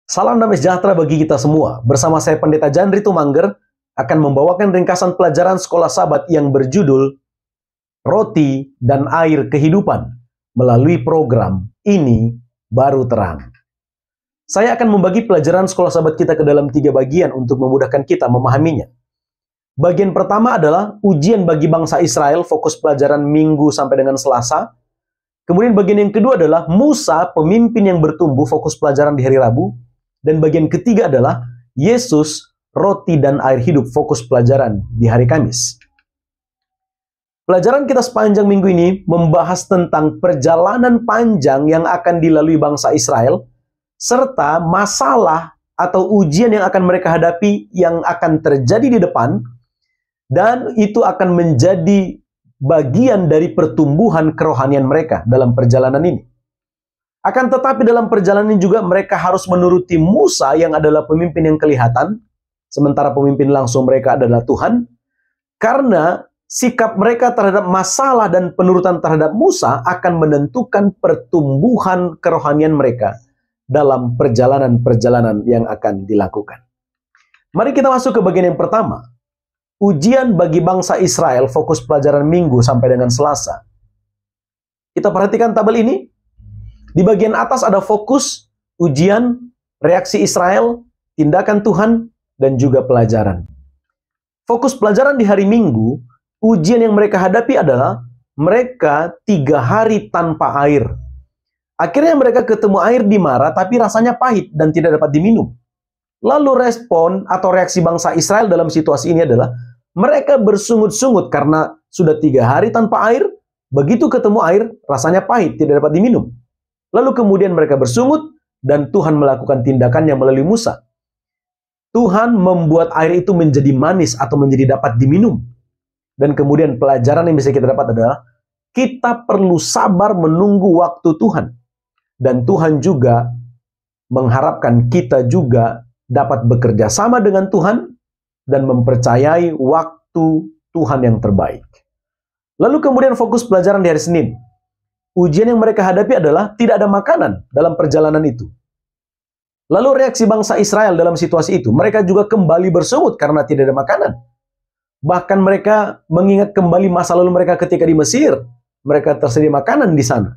Salam damai sejahtera bagi kita semua. Bersama saya Pendeta Jandri Tumangger akan membawakan ringkasan pelajaran sekolah Sabat yang berjudul Roti dan Air Kehidupan melalui program Ini Baru Terang. Saya akan membagi pelajaran sekolah Sabat kita ke dalam 3 bagian untuk memudahkan kita memahaminya. Bagian pertama adalah ujian bagi bangsa Israel, fokus pelajaran Minggu sampai dengan Selasa. Kemudian bagian yang kedua adalah Musa, pemimpin yang bertumbuh, fokus pelajaran di hari Rabu. Dan bagian ketiga adalah Yesus, roti dan air hidup, fokus pelajaran di hari Kamis. Pelajaran kita sepanjang minggu ini membahas tentang perjalanan panjang yang akan dilalui bangsa Israel, serta masalah atau ujian yang akan mereka hadapi yang akan terjadi di depan, dan itu akan menjadi bagian dari pertumbuhan kerohanian mereka dalam perjalanan ini. Akan tetapi dalam perjalanan ini juga mereka harus menuruti Musa yang adalah pemimpin yang kelihatan, sementara pemimpin langsung mereka adalah Tuhan, karena sikap mereka terhadap masalah dan penurutan terhadap Musa akan menentukan pertumbuhan kerohanian mereka dalam perjalanan-perjalanan yang akan dilakukan. Mari kita masuk ke bagian yang pertama. Ujian bagi bangsa Israel, fokus pelajaran Minggu sampai dengan Selasa. Kita perhatikan tabel ini. Di bagian atas ada fokus, ujian, reaksi Israel, tindakan Tuhan, dan juga pelajaran. Fokus pelajaran di hari Minggu, ujian yang mereka hadapi adalah mereka 3 hari tanpa air. Akhirnya mereka ketemu air di Mara, tapi rasanya pahit dan tidak dapat diminum. Lalu respon atau reaksi bangsa Israel dalam situasi ini adalah mereka bersungut-sungut karena sudah 3 hari tanpa air, begitu ketemu air, rasanya pahit, tidak dapat diminum. Lalu kemudian mereka bersungut dan Tuhan melakukan tindakannya melalui Musa. Tuhan membuat air itu menjadi manis atau menjadi dapat diminum. Dan kemudian pelajaran yang bisa kita dapat adalah kita perlu sabar menunggu waktu Tuhan. Dan Tuhan juga mengharapkan kita juga dapat bekerja sama dengan Tuhan dan mempercayai waktu Tuhan yang terbaik. Lalu kemudian fokus pelajaran di hari Senin. Ujian yang mereka hadapi adalah tidak ada makanan dalam perjalanan itu. Lalu reaksi bangsa Israel dalam situasi itu, mereka juga kembali bersungut karena tidak ada makanan. Bahkan mereka mengingat kembali masa lalu mereka ketika di Mesir. Mereka tersedia makanan di sana.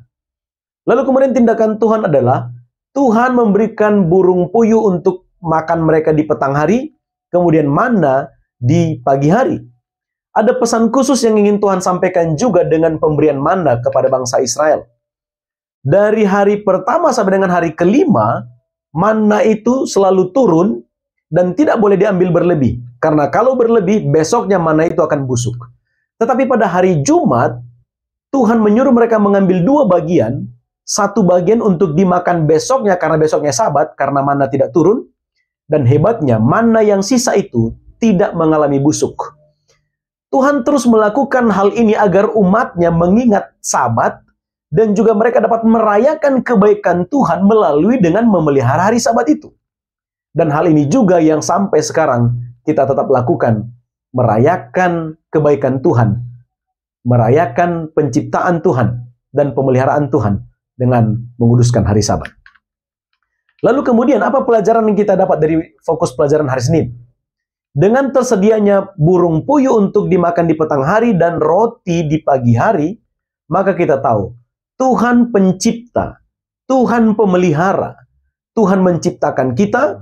Lalu kemudian tindakan Tuhan adalah, Tuhan memberikan burung puyuh untuk makan mereka di petang hari, kemudian manna di pagi hari. Ada pesan khusus yang ingin Tuhan sampaikan juga dengan pemberian manna kepada bangsa Israel. Dari hari pertama sampai dengan hari kelima, manna itu selalu turun dan tidak boleh diambil berlebih. Karena kalau berlebih, besoknya manna itu akan busuk. Tetapi pada hari Jumat, Tuhan menyuruh mereka mengambil 2 bagian. 1 bagian untuk dimakan besoknya karena besoknya Sabat, karena manna tidak turun. Dan hebatnya, manna yang sisa itu tidak mengalami busuk. Tuhan terus melakukan hal ini agar umatnya mengingat Sabat dan juga mereka dapat merayakan kebaikan Tuhan melalui dengan memelihara hari Sabat itu. Dan hal ini juga yang sampai sekarang kita tetap lakukan, merayakan kebaikan Tuhan, merayakan penciptaan Tuhan dan pemeliharaan Tuhan dengan menguduskan hari Sabat. Lalu kemudian apa pelajaran yang kita dapat dari fokus pelajaran hari Senin? Dengan tersedianya burung puyuh untuk dimakan di petang hari dan roti di pagi hari, maka kita tahu Tuhan pencipta, Tuhan pemelihara, Tuhan menciptakan kita,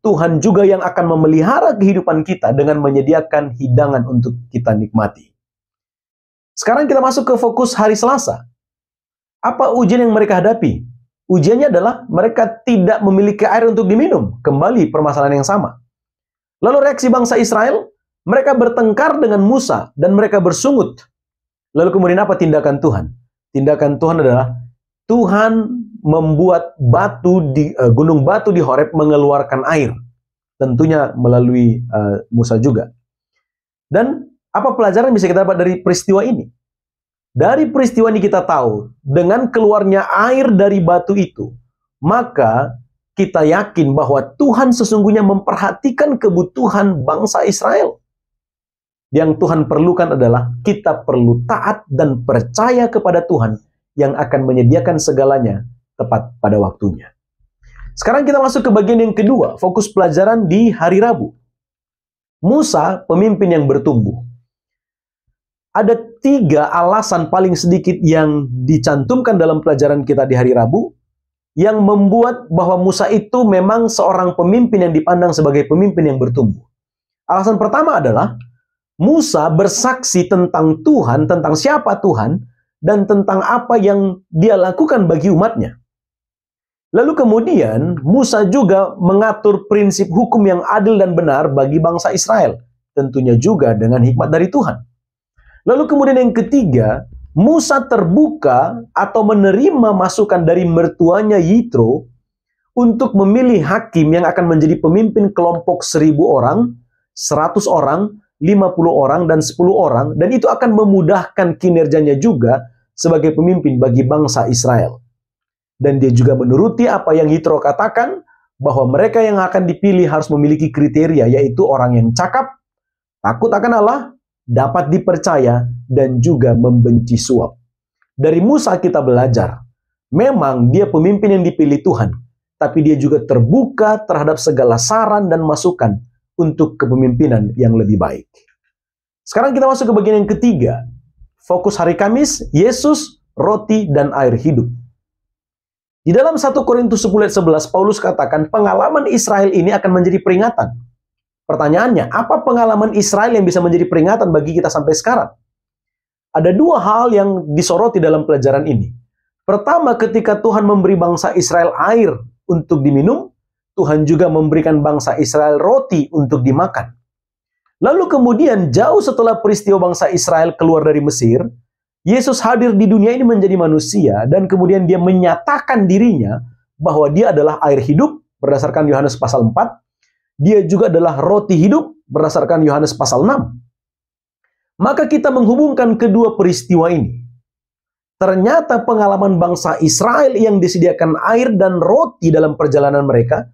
Tuhan juga yang akan memelihara kehidupan kita dengan menyediakan hidangan untuk kita nikmati. Sekarang kita masuk ke fokus hari Selasa. Apa ujian yang mereka hadapi? Ujiannya adalah mereka tidak memiliki air untuk diminum. Kembali permasalahan yang sama. Lalu reaksi bangsa Israel, mereka bertengkar dengan Musa dan mereka bersungut. Lalu kemudian apa tindakan Tuhan? Tindakan Tuhan adalah Tuhan membuat batu di gunung batu di Horeb mengeluarkan air. Tentunya melalui Musa juga. Dan apa pelajaran bisa kita dapat dari peristiwa ini? Dari peristiwa ini kita tahu, dengan keluarnya air dari batu itu, maka kita yakin bahwa Tuhan sesungguhnya memperhatikan kebutuhan bangsa Israel. Yang Tuhan perlukan adalah kita perlu taat dan percaya kepada Tuhan yang akan menyediakan segalanya tepat pada waktunya. Sekarang kita masuk ke bagian yang kedua, fokus pelajaran di hari Rabu. Musa, pemimpin yang bertumbuh. Ada 3 alasan paling sedikit yang dicantumkan dalam pelajaran kita di hari Rabu, yang membuat bahwa Musa itu memang seorang pemimpin yang dipandang sebagai pemimpin yang bertumbuh. Alasan pertama adalah, Musa bersaksi tentang Tuhan, tentang siapa Tuhan, dan tentang apa yang dia lakukan bagi umatnya. Lalu kemudian Musa juga mengatur prinsip hukum yang adil dan benar bagi bangsa Israel. Tentunya juga dengan hikmat dari Tuhan. Lalu kemudian yang ketiga, Musa terbuka atau menerima masukan dari mertuanya Yitro untuk memilih hakim yang akan menjadi pemimpin kelompok 1000 orang, 100 orang, 50 orang, dan 10 orang. Dan itu akan memudahkan kinerjanya juga sebagai pemimpin bagi bangsa Israel. Dan dia juga menuruti apa yang Yitro katakan, bahwa mereka yang akan dipilih harus memiliki kriteria, yaitu orang yang cakap, takut akan Allah, dapat dipercaya, dan juga membenci suap. Dari Musa kita belajar, memang dia pemimpin yang dipilih Tuhan, tapi dia juga terbuka terhadap segala saran dan masukan untuk kepemimpinan yang lebih baik. Sekarang kita masuk ke bagian yang ketiga, fokus hari Kamis, Yesus, roti dan air hidup. Di dalam 1 Korintus 10 ayat 11, Paulus katakan pengalaman Israel ini akan menjadi peringatan. Pertanyaannya, apa pengalaman Israel yang bisa menjadi peringatan bagi kita sampai sekarang? Ada 2 hal yang disoroti dalam pelajaran ini. Pertama, ketika Tuhan memberi bangsa Israel air untuk diminum, Tuhan juga memberikan bangsa Israel roti untuk dimakan. Lalu kemudian, jauh setelah peristiwa bangsa Israel keluar dari Mesir, Yesus hadir di dunia ini menjadi manusia, dan kemudian dia menyatakan dirinya bahwa dia adalah air hidup berdasarkan Yohanes pasal 4. Dia juga adalah roti hidup berdasarkan Yohanes pasal 6. Maka kita menghubungkan kedua peristiwa ini. Ternyata pengalaman bangsa Israel yang disediakan air dan roti dalam perjalanan mereka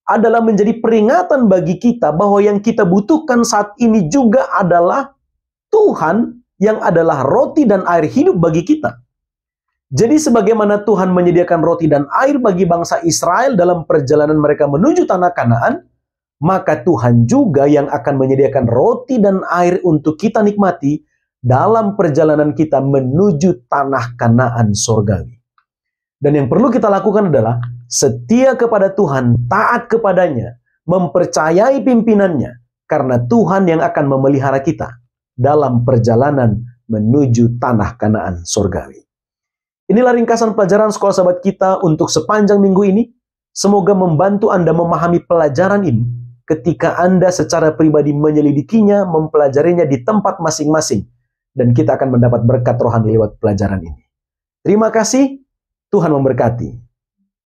adalah menjadi peringatan bagi kita bahwa yang kita butuhkan saat ini juga adalah Tuhan yang adalah roti dan air hidup bagi kita. Jadi sebagaimana Tuhan menyediakan roti dan air bagi bangsa Israel dalam perjalanan mereka menuju tanah Kanaan, maka Tuhan juga yang akan menyediakan roti dan air untuk kita nikmati dalam perjalanan kita menuju tanah Kanaan surgawi. Dan yang perlu kita lakukan adalah setia kepada Tuhan, taat kepadanya, mempercayai pimpinannya, karena Tuhan yang akan memelihara kita dalam perjalanan menuju tanah Kanaan surgawi. Inilah ringkasan pelajaran Sekolah Sahabat kita untuk sepanjang minggu ini. Semoga membantu Anda memahami pelajaran ini ketika Anda secara pribadi menyelidikinya, mempelajarinya di tempat masing-masing, dan kita akan mendapat berkat rohani lewat pelajaran ini. Terima kasih, Tuhan memberkati.